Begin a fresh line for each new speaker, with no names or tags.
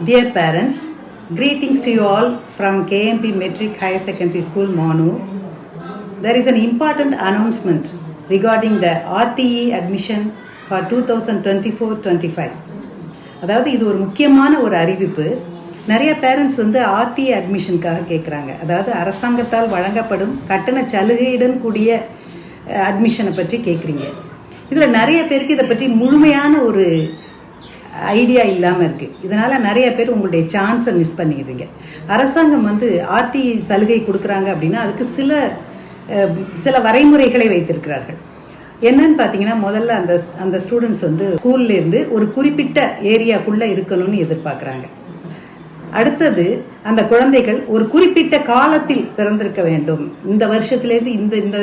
Dear parents, greetings to you all from KMP Metric Higher Secondary School, Manu. There is an important announcement regarding the RTE admission for 2024-25. அதாவது இது ஒரு முக்கியமான ஒரு அறிவிப்பு. நிறைய parents RTE அட்மிஷனுக்காக கேட்குறாங்க. அதாவது அரசாங்கத்தால் வழங்கப்படும் கட்டண சலுகையுடன் கூடிய அட்மிஷனை பற்றி கேட்குறீங்க. இதில் நிறைய பேருக்கு இதை பற்றி முழுமையான ஒரு ஐடியா இல்லாமல் இருக்குது. இதனால் நிறைய பேர் உங்களுடைய சான்ஸை மிஸ் பண்ணிடுறீங்க. அரசாங்கம் RTE சலுகை கொடுக்குறாங்க அப்படின்னா அதுக்கு சில வரைமுறைகளை வைத்திருக்கிறார்கள். என்னன்னு பார்த்தீங்கன்னா, முதல்ல அந்த ஸ்டூடெண்ட்ஸ் ஸ்கூல்லேருந்து ஒரு குறிப்பிட்ட ஏரியாக்குள்ளே இருக்கணும்னு எதிர்பார்க்குறாங்க. அடுத்தது, அந்த குழந்தைகள் ஒரு குறிப்பிட்ட காலத்தில் பிறந்திருக்க வேண்டும். இந்த வருஷத்துலேருந்து இந்த